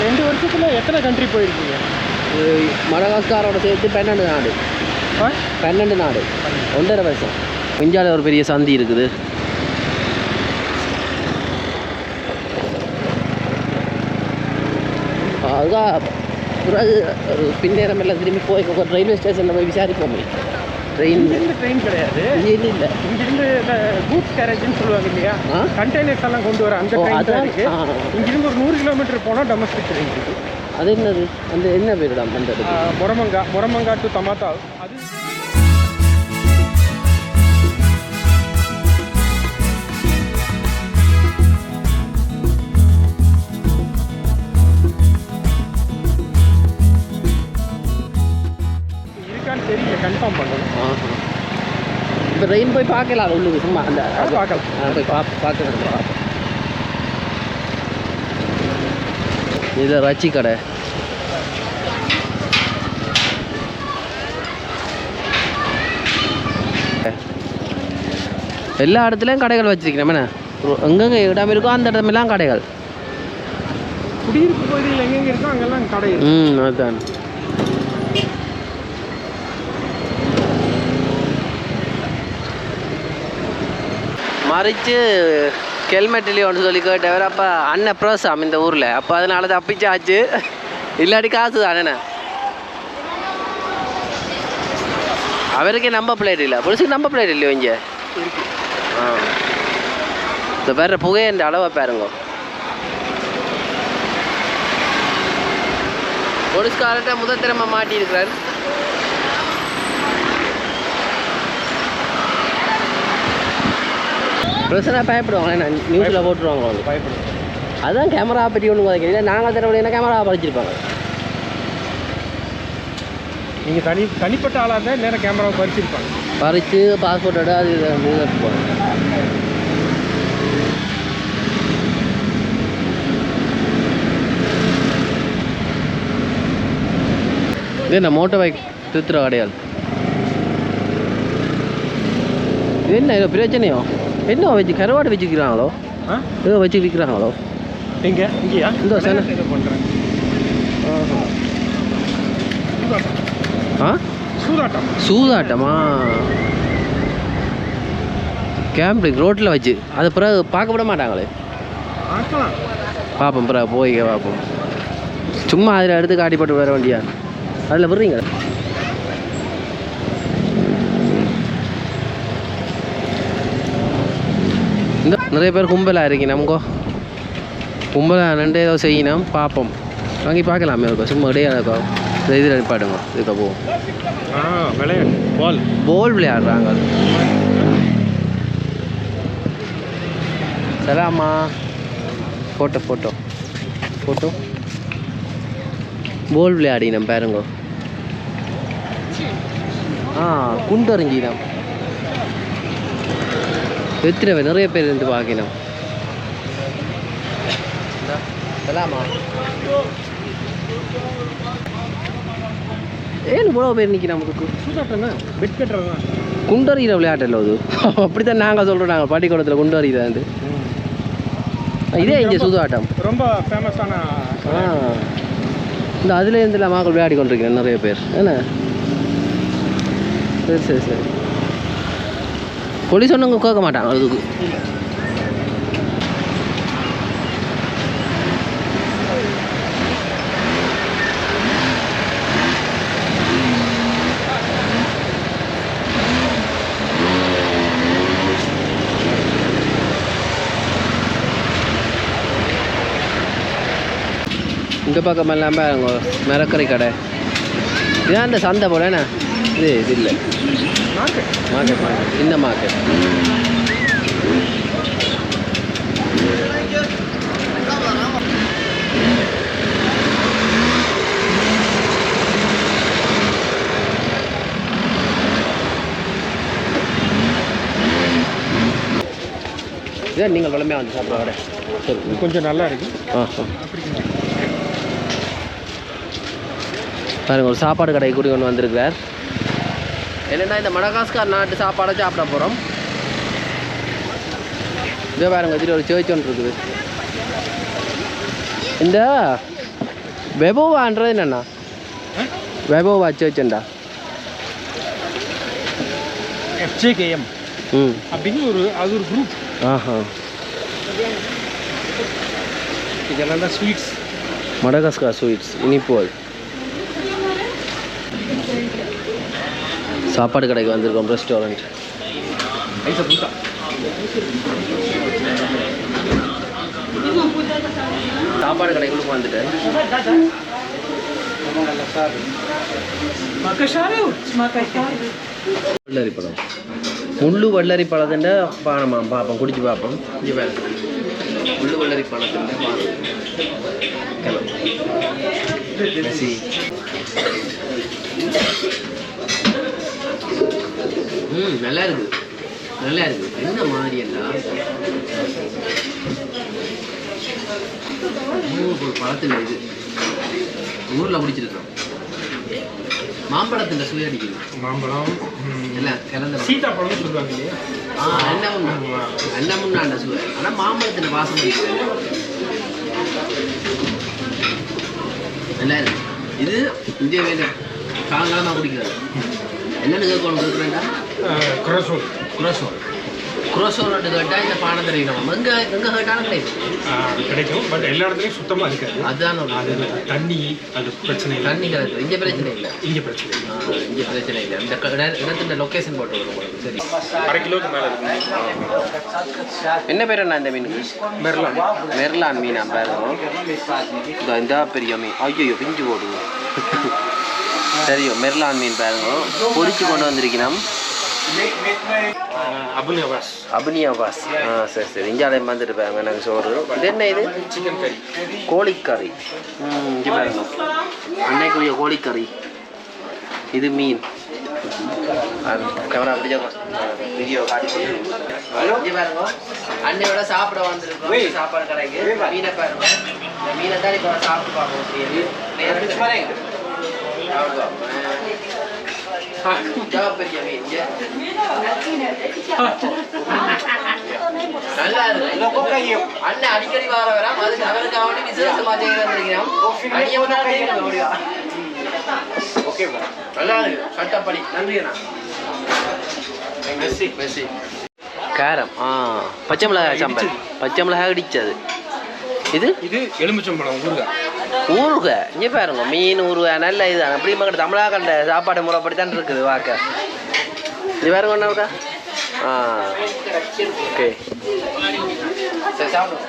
2 வருஷத்தில் எத்தனை கண்ட்ரி போயிருக்கீங்க? மடகாஸ்காரோட சேர்த்து 12 நாடு. 12 நாடு, 1.5 வருஷம். இந்தியாவில் ஒரு பெரிய சந்தி இருக்குது. அதுதான் பிறகு ஒரு பின்னேரம் எல்லாம் திரும்பி போய் ரயில்வே ஸ்டேஷனில் போய் விசாரிப்போம். ட்ரெயின் கிடையாது, இல்லை இல்லை, இங்கிருந்து கூட்ஸ் கேரேஜ்னு சொல்லுவாங்க இல்லையா, கண்டெய்னர்ஸ் எல்லாம் கொண்டு வர அந்த ட்ரெயின் தான் இருக்கு. இங்கிருந்து ஒரு 100 கிலோமீட்டர் போனால் டொமஸ்டிக் ட்ரெயின் இருக்கு. அது என்னது, அந்த என்ன பேருடா அந்த மொரமங்கா டு தமாத்தா. அது இருக்கான்னு தெரியல, கன்ஃபார்ம் பண்ணணும். இப்போ ரெயின் போய் பார்க்கலாம் உள்ளுக்கு, சும்மா அந்த பார்க்கலாம், போய் பார்க்கலாம். இது ரச்சி கடை. எல்லா இடத்துலையும் கடைகள் வச்சிருக்கிறேன். என்ன எங்கெங்கே இடம் இருக்கோ அந்த இடமெல்லாம் கடைகள். குடியிருப்பு பகுதியில் எங்கெங்கே இருக்கோ அங்கெல்லாம் கடை. அதுதான். மறித்து ஹெல்மெட்லேயே ஒன்று சொல்லி கேட்டவர். அப்போ அண்ணன் ப்ரோசாம் இந்த ஊரில், அப்போ அதனால தப்பிச்சாச்சு, இல்லாட்டி காசு தானே. அவருக்கே நம்பர் பிளேட் இல்லை, புதுசுக்கு நம்பர் பிளேட் இல்லையோ இங்கே. இந்த வேற புகையன்ற அளவை பாருங்க. போலீஸ்காரர்கிட்ட முதல் திறமை மாட்டியிருக்கிறார். பிரச்சனை பயப்படுவாங்க, நான் நியூஸில் போட்டுருவாங்க அவங்க பயப்படுவாங்க. அதுதான் கேமரா பற்றி ஒன்று குறைக்கல. நாங்கள் தரவில்லை கேமரா பறிச்சிருப்பாங்க. நீங்கள் தனிப்பட்ட ஆளாக இருந்தால் நேரம் கேமராவை பறிச்சிருப்பாங்க. பறித்து பாஸ்போர்ட்டோட அது எடுத்துப்பாங்க. இது என்ன மோட்டர் பைக் திருத்துற கடையால்? இது என்ன இது பிரச்சனையோ? என்ன வச்சு கருவாடு வச்சுக்கிறாங்களோ? ஏதோ வச்சு விற்கிறாங்களோ? இங்கேயா இந்த சார் பண்ணுறேன். சூதாட்டமா? கேம்பிங் ரோட்டில் வச்சு அது பிறகு பார்க்க விட மாட்டாங்களே. பார்ப்போம், பிறகு போய் பார்ப்போம். சும்மா அதில் எடுத்து காட்டிப்பட்டு வர வேண்டியா? அதில் விடுறீங்க. இந்த நிறைய பேர் கும்பலாக இருக்கீங்க. நமக்கோ கும்பலாக ரெண்டு ஏதோ செய்யணும், பார்ப்போம். வாங்கி பார்க்கலாமே இருக்கும். சும்மா இடையே இருக்கும். இதில் நிப்பாடுங்க. இதுக்கு போவோம். பால் விளையாடுறாங்க. சராமா ஃபோட்டோ பால் விளையாடினோம் பாருங்க. குண்டறிஞ்சினோம். எத்தனை பேர், நிறைய பேர் இருந்து பார்க்கணும். சலாமா ஏன் இவ்வளோ பேர் நிற்கி நமக்கு? பெட் கட்டுறது தான் குண்டறிகிற விளையாட்டு இல்லை அது. அப்படித்தான் நாங்கள் சொல்கிறோம். நாங்கள் பள்ளிக்கூடத்தில் குண்டறிதான். இதே இங்கே சூதாட்டம் ரொம்ப ஃபேமஸான. இந்த அதுலேருந்து மக்கள் விளையாடி கொண்டிருக்கிறேன் நிறைய பேர். என்ன சரி போலீஸ் ஒன்றுங்க கேட்க மாட்டாங்க அதுக்கு. இந்த பக்கம் எல்லாம் பாருங்க மரக்கறி கடை. இதான் இந்த சந்தை போல. என்ன இது இல்லை, மார்க்கெட் சின்ன மார்க்கெட். இதான் நீங்கள் வளமையாக வந்து சாப்பிட்ற கடை. சரி, கொஞ்சம் நல்லா இருக்கு. பாருங்க, ஒரு சாப்பாடு கடை கூடி ஒன்று வந்திருக்கிறார். என்னென்னா இந்த மடகாஸ்கார் நாட்டு சாப்பாடை சாப்பிட போகிறோம். இதோ பாருங்க, இதில் ஒரு சேர்ச் ஒன்று இருக்குது. இந்த வெபோவான்றது என்னண்ணா? வெபோவா சர்ச்சுண்டா? FJKM அப்படின்னு அது ஒரு குரூப். ஆஹா. இதெல்லாம் தான் ஸ்வீட்ஸ். Madagascar sweets இனிப்போல். சாப்பாடு கடைக்கு வந்திருக்கோம். ரெஸ்டாரண்ட் சாப்பாடு கடைக்குள்ள வந்துட்டேன். வள்ளரி பழம், முள்ளு வள்ளரி பழத்தின் பானமா பார்ப்போம், குடிச்சு பார்ப்போம். முள்ளு வள்ளரி பழத்தின் நல்லா இருக்கு, நல்லா இருக்கு. என்ன மாதிரி எல்லாம் பழத்தில் இது ஊரில் குடிச்சிருக்கோம். மாம்பழத்தின் சுவை அடிக்குது. மாம்பழம் எல்லாம் கலந்த சீதாப்பழம் சொல்லுவாங்க இல்லையா? என்ன முன்னாண்ட சுவை. ஆனால் மாம்பழத்தின் வாசம் நல்லா இருக்கு. இது இந்திய வேண்டாம் காலங்காலமாக குடிக்கிறது. என்னென்னு கேட்கணும் கேட்குறேன்டா? குரோசோல். குரோசோல் குரோசோல் கேட்டால் இந்த பானை தெரியும். எங்கே கேட்டாலும் கிடைக்கும். பட் எல்லா இடத்துலையும் சுத்தமாக இருக்காது. அதுதான் அது தண்ணி, அது பிரச்சனை இல்லை. தண்ணி கிடையாது. இங்கே பிரச்சனை இல்லை. இங்கே பிரச்சனை இல்லை. இங்கே பிரச்சனை இல்லை. இந்த இடத்துல லொக்கேஷன் போட்டு விடுவோம். சரி, 1/2 கிலோக்கு மேலே என்ன பேர் என்ன இந்த மீனுக்கு? மெர்லான். மெர்லான் மீனா பாருங்க. இந்த பெரிய மீன். ஐயோ பிஞ்சு போடுவோம். தெரியும் மெர்லான் மீன் பாருங்க. பொரிச்சு கொண்டு வந்திருக்கணும். அபுனியாவாஸ். அபுனியாவாஸ். சரி சரி. இந்தியாவில் வந்துட்டு பாருங்க. எனக்கு சோறு. இது என்ன? இது சிக்கன் கறி, கோழிக்கறி. இங்கே பாருங்க, அன்னைக்குரிய கோழிக்கறி. இது மீன். கேமரா அப்படி வீடியோ காட்டி இங்கே பாருங்க. அன்னையோட சாப்பிட வந்துருக்கோம் சாப்பாடு கடைக்கு. மீனை பாருங்க. மீனை தான் இப்போ சாப்பிட்டு பார்ப்போம். அண்ணன் அடிக்கடி வர வராம அதுக்கு அவருக்காக விசேஷமா செய்யறோம். நல்லா இருக்கு. சட்டப்படி நன்றி அண்ணா. காரம். பச்சை மிளகாய் சாம்பார். பச்சை மிளகாய் அடிச்சது. இது இது எலுமிச்சம்பழம் ஊறுகாய். ஊறுகாய். இங்கே பாருங்க, மீன் ஊறுகாய். நல்ல இதுதான். அப்படி மக்கள் தமிழாக கண்ட சாப்பாடு முறைப்படி தான் இருக்குது வாக்க. இது பாருங்க ஒன்றா இருக்கா? ஓகே சரி சாப்பிடுங்க.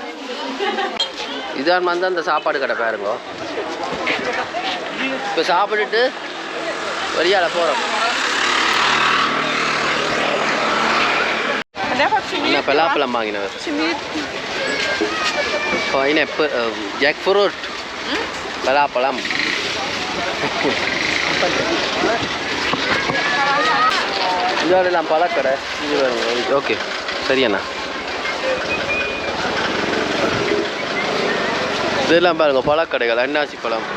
இதான் வந்து அந்த சாப்பாடு கடை பாருங்க. இப்போ சாப்பிட்டுட்டு வழியால் போகிறோம். பலாப்பழம் வாங்கினவர். Jack fruit. பலாப்பழம். இதெல்லாம் பழக்கடை. இது வருங்க. ஓகே சரியண்ணா. இதெல்லாம் பாருங்க பழக்கடைகள். அன்னாசி பழம்.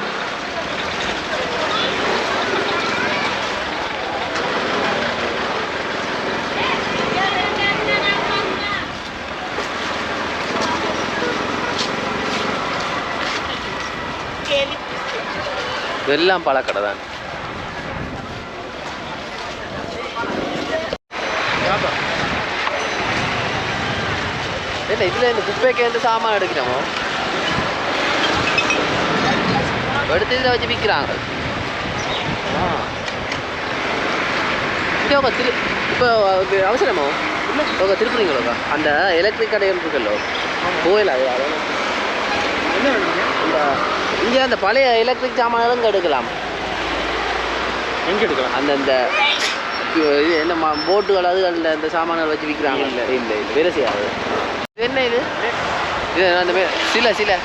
இதெல்லாம் பழக்கடை தான். இல்லை இதில் இந்த குப்பைக்கு சாமான் எடுக்கிறோமோ எடுத்து இதில் வச்சு விற்கிறாங்க. இங்கே இப்போ அவசரமோ இல்லை திருப்புறீங்களோக்கா? அந்த எலக்ட்ரிக் கடைகள் இருக்குல்லோ கோயில். அது என்ன இந்த இங்கே அந்த பழைய எலக்ட்ரிக் சாமான்களும் இங்கே எடுக்கலாம். எங்கே எடுக்கலாம்? அந்தந்த இது என்ன போட்டுகள் அது அந்த இந்த சாமான்கள் வச்சு விற்கிறாங்க. இல்லை இல்லை இல்லை வேலை செய்யாது. இது என்ன? இது இது அந்த சில சில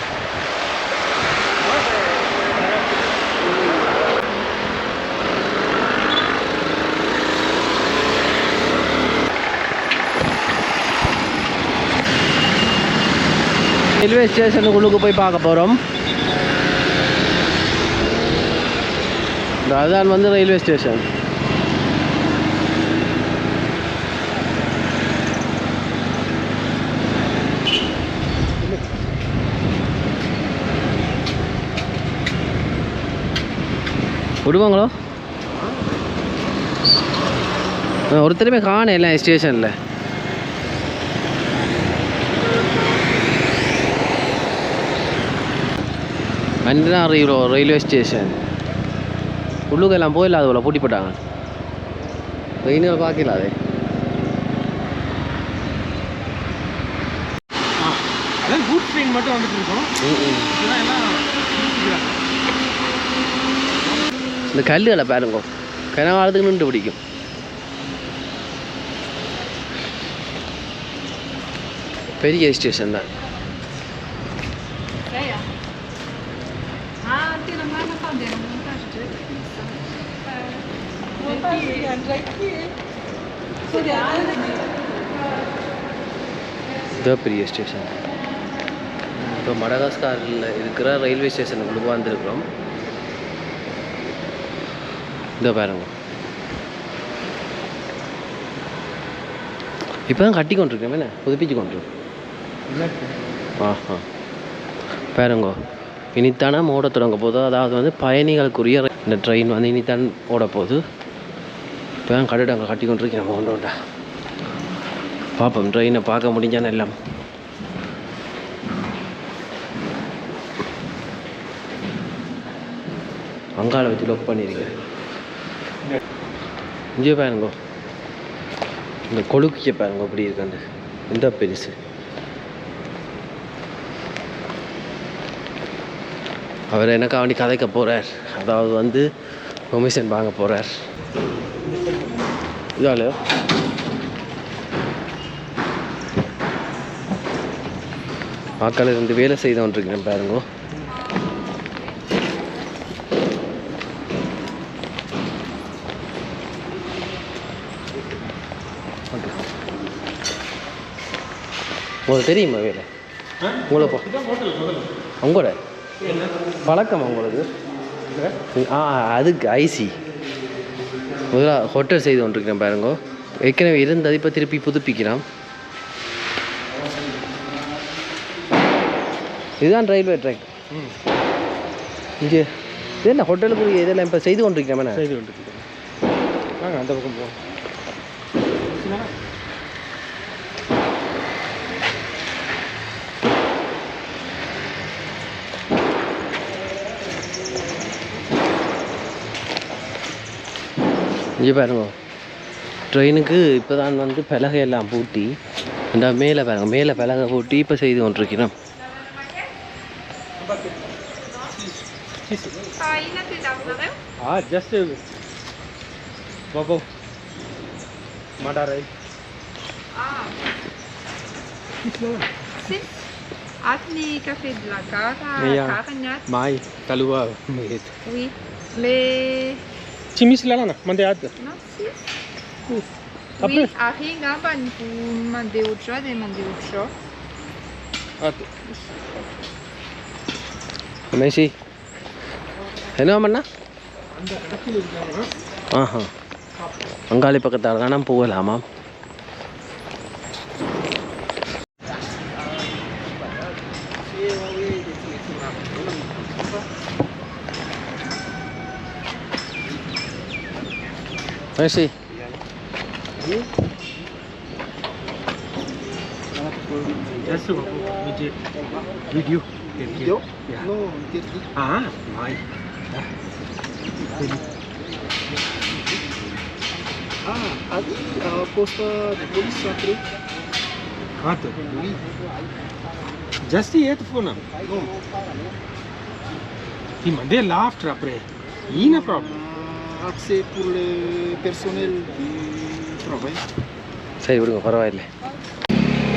ரயில்வே ஸ்டேஷனுக்குள்ளுக்கு போய் பார்க்க போகிறோம். அதுதான் வந்து ரயில்வே ஸ்டேஷன். விடுவாங்களோ ஒருத்தருமே காண எல்லாம் ஸ்டேஷனில் அன்றாம் ரயில்வே ஸ்டேஷன் உள்ளுக்கெல்லாம் போயிடல அது போல பூட்டி போட்டாங்க ட்ரெயினில் பார்க்கல அது அதான் கூட் ட்ரெயின் மட்டும் வந்துட்டு இருக்கோம் இந்த கல்லுகளை பாருங்க கனகாலத்துக்கு நின்று பிடிக்கும் பெரிய ஸ்டேஷன் தான் பெரிய ஸ்டேஷன் இப்போ மடகாஸ்காரில் இருக்கிற ரயில்வே ஸ்டேஷனுக்கு வந்துருக்குறோம் இதோ பாருங்க இப்போ தான் கட்டி கொண்டிருக்கேன் என்ன புதுப்பிச்சு கொண்டிருக்கோம் ஆஹா பாருங்க இனித்தானே ஓட தொடங்க போகுது அதாவது வந்து பயணிகளுக்குரிய இந்த ட்ரெயின் வந்து இனித்தான் ஓட போகுது இப்போ தான் கட்டிடம் கட்டி கொண்டிருக்கேன் நம்ம ஒன்றோண்டா பார்ப்போம் ட்ரெயினை பார்க்க முடிஞ்சானே எல்லாம் அங்காள வச்சு லொக் பண்ணியிருக்கேன் இங்கே பாருங்க இந்த கொழுக்கிய பாருங்க அப்படி இருக்காண்டு இந்த பெருசு அவர் எனக்கு அவனி கதைக்க போகிறார் அதாவது வந்து பெர்மிஷன் வாங்க போகிறார் இதால மக்கள் இருந்து வேலை செய்து கொண்டிருக்கிறேன் பாருங்க உங்களுக்கு தெரியுமா வேலை உங்களை உங்களோட பழக்கமா உங்களுக்கு அதுக்கு ஐசி முதல்ல ஹோட்டல் செய்து கொண்டிருக்கிறேன் பாருங்க ஏற்கனவே இருந்தது இப்போ திருப்பி புதுப்பிக்கலாம் இதுதான் ரயில்வே ட்ராக் இங்கே இது என்ன ஹோட்டலுக்கு இதெல்லாம் இப்போ செய்து கொண்டிருக்கிறேன் செய்து கொண்டிருக்கிறேன் வாங்க அந்த பக்கம் போவோம் இங்கே பாருங்க ட்ரெயினுக்கு இப்போ தான் வந்து பலகையெல்லாம் பூட்டி இந்த மேலே பாருங்க மேலே பலகை பூட்டி இப்போ செய்து கொண்டிருக்கிறோம் just பாபோ Madarai. Ah. Sis. Atni café de la Caragnac. Mai, Kalua. Oui. Mais. Chimis là, non, mandé à. Non, sis. Oui, à rien, pour demander autre chose, demander autre chose. Messi. என்ன பண்ணா ஆஹா அங்காளி பக்கத்தால் தான் நம்ம போகலாமா Messi just video Video? Yeah. No, interdit. Ah, mai. Ah, ali, poste de police après. Quanto? Oui. Just yet phone. No. Ti mandei l'after après. Ina problem. Accès pour le personnel du travail. சரி விடுங்க பரவாயில்லை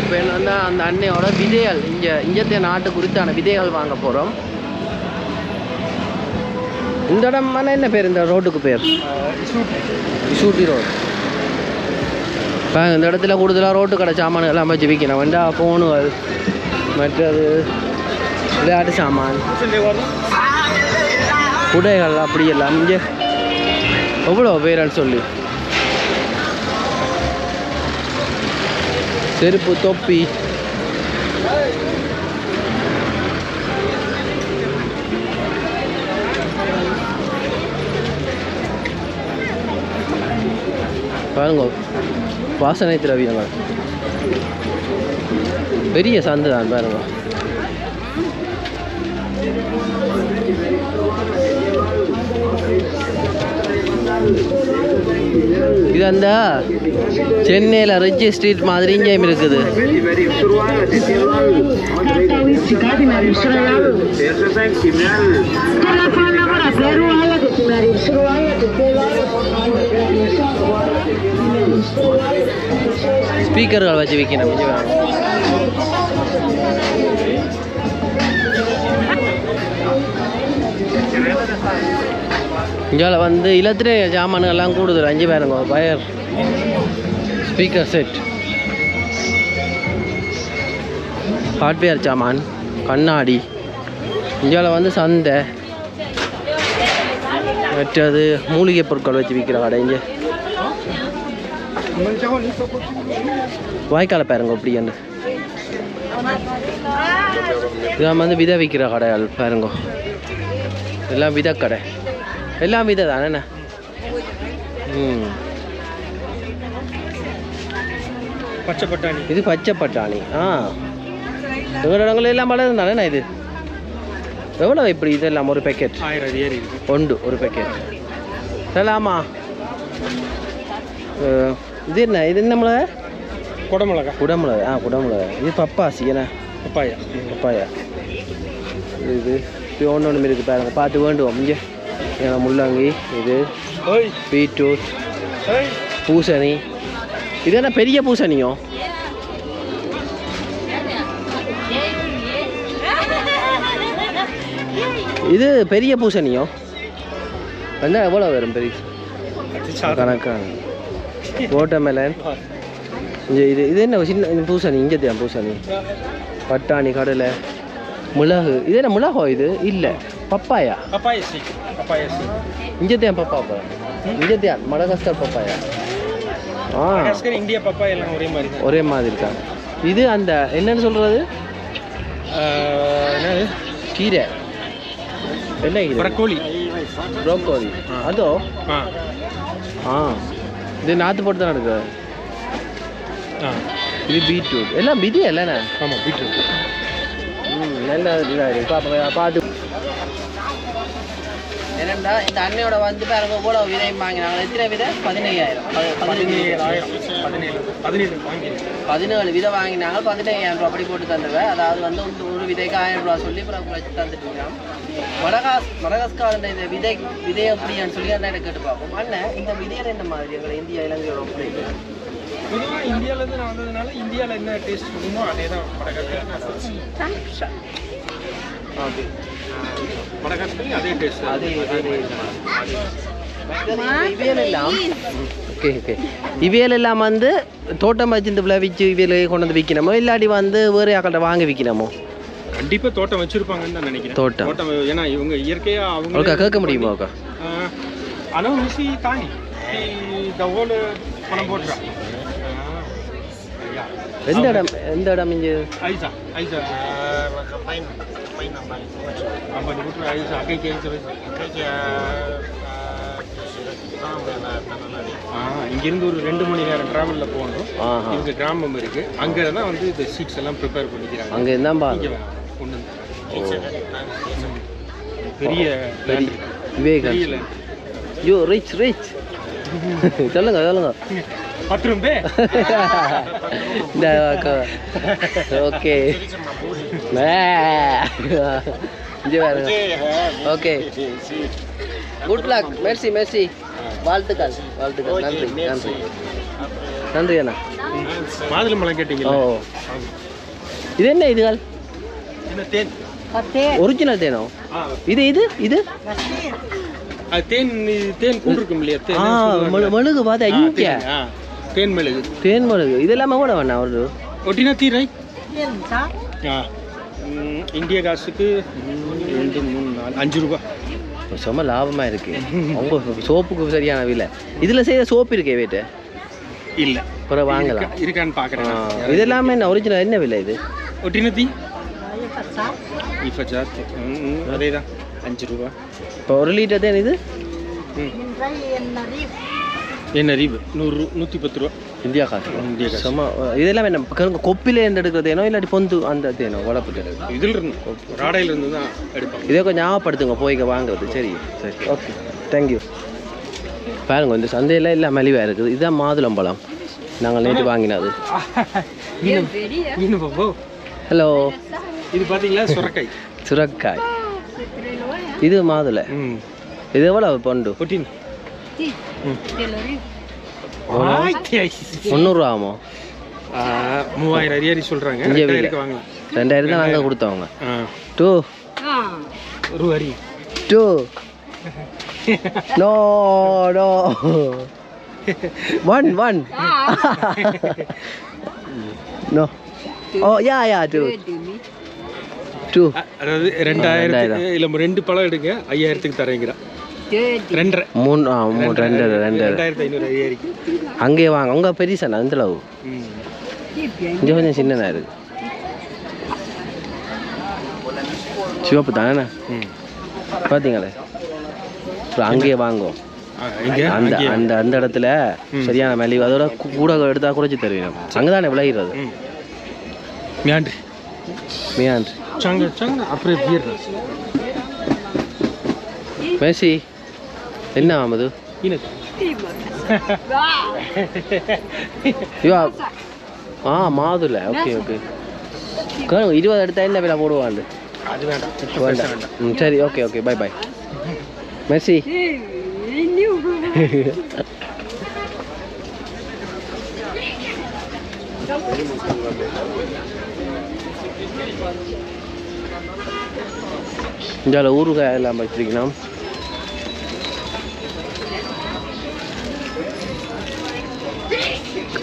இப்போ வந்து அந்த அன்னையோட விதைகள் இங்கத்தைய நாட்டு குறித்தான விதைகள் வாங்க போகிறோம் இந்த இடம் என்ன பேர் இந்த ரோட்டுக்கு பேர் இசூட்டி ரோடு இப்போ இந்த இடத்துல கூடுதலாக ரோட்டு கடை சாமான்கள்லாம் வச்சு விற்கணும் வேண்டா ஃபோனுகள் மற்றது விளையாட்டு சாமான் குடைகள் அப்படி எல்லாம் இங்கே எவ்வளோ பேருன்னு சொல்லி செருப்பு தொப்பி பாருங்க வாசனை திரவியங்கள் பெரிய சந்து தான் பாருங்க. இது அந்த சென்னையில் ரிச்சி ஸ்ட்ரீட் மாதிரி இங்கேயும் இருக்குது. ஸ்பீக்கர்கள் வச்சு விற்கணும். இங்கே வந்து இலத்திரை சாமான்கள்லாம் கூடுதல் 5 பேருங்க. வயர் ஸ்பீக்கர் செட், ஹார்ட்வேர் சாமான், கண்ணாடி. இங்கே வந்து சந்தை, மற்றது மூலிகை பொருட்கள் வச்சு விற்கிற கடை. இங்கே வாய்க்கால பாருங்க அப்படியாண்டு. இதான் வந்து விதை விற்கிற கடைகள் பாருங்க. எல்லாம் விதை கடை, எல்லாம் விதை தானே. பச்சை பட்டாணி, இது பச்சை பட்டாணி. எங்கள் இடங்கள் எல்லாம் பழம் தானே. இது எவ்வளோ இப்படி இதெல்லாம் ஒரு பேக்கெட்? 1000 ஒன்று ஒரு பேக்கெட். சலாமா இது என்ன? இது என்ன மிளகா? குடமிளகா. குடமிளகா. குடமிளகா. இது பப்பாசி என்ன? பப்பாயா. பப்பாயா. இது ஒன்று ஒன்று இருக்குது பாருங்க, பார்த்து வேண்டுவோம். இங்கே ஏன்னா முள்ளங்கி, இது பீட்ரூட், பூசணி. இது என்ன பெரிய பூசணியோ? இது பெரிய பூசணியோ? என்ன எவ்வளோ வரும்? பெரிய கணக்கான வாட்டர்மெலன். இது இது என்ன சின்ன பூசணி? இங்கே தான் பூசணி, பட்டாணி, கடலை, மிளகு. இது என்ன மிளகோ? இது இல்லை, பப்பாயா. இங்கே தான் பப்பா. இங்கே தான் மடகாஸ்கர் பப்பாயா. இந்தியா பப்பாயா எல்லாம் ஒரே மாதிரி இருக்காங்க. இது அந்த என்னன்னு சொல்கிறது? என்னது? கீரை. என்ன கீரை? ப்ரோக்கோலி. ப்ரோக்கோலி. அதோ இது நாற்று போட்டு தான் இருக்கு. இது பீட்ரூட். எல்லாம் விதி இல்லைண்ணே. ஆமாம், பீட்ரூட். நல்லா இதாக பார்த்து. என்னண்டா இந்த அன்னையோட வந்து பாருங்க கூட விதை வாங்கினாங்க. எத்தனை விதை? 15000. 17 விதை வாங்கினாங்க. 15000 ரூபா அப்படி போட்டு தந்துடுவேன். அதாவது வந்து ஒரு விதைக்கு 1000 ரூபா சொல்லி அப்புறம் தந்துட்டு இருக்காங்க. மடகாஸ்கார் இந்த விதை எப்படின்னு சொல்லி அண்ணன் கேட்டு பார்ப்போம். அண்ணன் இந்த விதையில என்ன மாதிரி எங்களை இந்தியா இலங்கையோட ஒப்படைக்கு? பொதுவாக இந்தியாவிலேருந்து நான் வந்ததுனால இந்தியாவில் என்ன டேஸ்ட் பண்ணுமோ அதே தான் மடகாஸ்கர்லையும் அதே டேஸ்ட். இவையெல்லாம் வந்து தோட்டம் வச்சு விளைவிச்சு இவையில கொண்டு வந்து விற்கணுமோ இல்லாட்டி வந்து வேறு யாக்கிட்ட வாங்க விற்கணுமோ? கண்டிப்பாக தோட்டம் வச்சிருப்பாங்கன்னு தான் நினைக்கிறேன். தோட்டம் ஏன்னா இவங்க இயற்கையாக அவங்க கேட்க முடியுமா? ஆனால் மிசி தானி தவோல பணம் போட்டுறா. எந்த இடம்? எந்த இடம்? இங்கே ஐசா ஐசா இங்கிருந்து ஒரு 2 மணி நேரம் டிராவலில் போகணும். இங்கே கிராமம் இருக்கு, அங்கே தான் வந்து இந்த சீட்ஸ் எல்லாம் ப்ரிப்பேர் பண்ணிக்கிறாங்க. அங்கே இருந்தால் கொண்டு பெரிய பெரிய யோ ரிச் ரிச் சொல்லுங்க சொல்லுங்க. 10 ரூபாய். Okay okay good luck. Mercy Mercy. வாழ்த்துக்கள் வாழ்த்துக்கள். நன்றி நன்றி நன்றி அண்ணா. மாதுளம்பழம் கேட்டீங்க. ஓ இது என்ன? இதுகள் தேன். ஒரிஜினல் தேனோ? இது இது இது தேன். தேன் கூடு இருக்கும் இல்லையா? மெழுகு பார்த்தா இங்கே தேன் மெழுகு. தேன் மெழுகு. இதெல்லாம் கூட வேணா ஒரு ஒட்டினா தீரை. இந்திய காசுக்கு 2 3 4 5 ரூபா. செம்ம லாபமாக இருக்கு. அவங்க சோப்புக்கு சரியான விலை. இதில் செய்த சோப்பு இருக்கே வீட்டு இல்லை, அப்புறம் வாங்கலாம். இருக்கான்னு பார்க்குறேன். இது எல்லாமே என்ன ஒரிஜினல்? என்ன விலை இது? ஒட்டினத்தி அதே தான் 5 ரூபா. இப்போ 1 லிட்டர் தேன் இது என்ன அறிவு 100 110 ரூபா இந்தியா காசு. இந்தியா காசு. சும்மா இதெல்லாம் என்ன கொப்பிலே இருந்து எடுக்கிறதேனோ இல்லாட்டி பொந்து அந்த தேனோ வளர்ப்பு தேனோ? இதில் இருந்து ராடையில இருந்து தான் எடுப்பாங்க. இதே கொஞ்சம் ஞாபகப்படுத்துங்க போய்க்க வாங்குறது. சரி சரி ஓகே தேங்க்யூ. பாருங்க இந்த சந்தையில் எல்லாம் மலிவாக இருக்குது. இதுதான் மாதுளம்பழம் நாங்கள் நேற்று வாங்கினது. மீன் பாப்போ. ஹலோ. இது பார்த்தீங்களா சுரக்காய். சுரக்காய். இது மாதுளை. இது எவ்வளோ பண்டு? 14. 300 ஆகுமோ? 3000 அரியாரி சொல்கிறாங்க. 2000 வாங்கலாம். 2000 தான் நாங்கள் கொடுத்தவங்க. 2 ஒரு அரி 2 no no 1 no oh yeah 2 அதாவது 2000 இல்லை 2 பழம் எடுங்க 5000க்கு தரேங்கிறா. 2 2500 அரியாரிக்கு அங்கே வாங்க. உங்க பெரியசா அந்த அளவு இங்கே கொஞ்சம் சின்னதாக இருக்கு. சிவப்பு தானே பார்த்தீங்களே. அங்கேயே வாங்குவோம். அந்த அந்த அந்த இடத்துல சரியான மலிவு. அதோட கூட எடுத்தா குறைச்சி தருவீங்க. அங்கே தானே விளையிறது. மியாண்ட் அப்படியே மேசி என்ன ஆகுது? மாதுளை. ஓகே ஓகே 20 எடுத்தா என்ன விலை போடுவாண்டு? அது வேண்டாம். சரி okay okay bye bye Mercy. இந்த ஊறுகாய் எல்லாம் வச்சிருக்கணும்.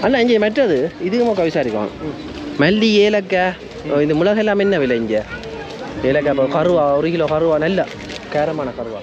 அண்ணா இங்கே மெட்டது இதுக்கு விசாரிக்கும். மல்லி ஏலக்காய் இந்த மிளகு எல்லாம் என்ன விலை இங்கே? ஏலக்காய் கருவா 1 கிலோ கருவா நல்ல கேரமான கருவா.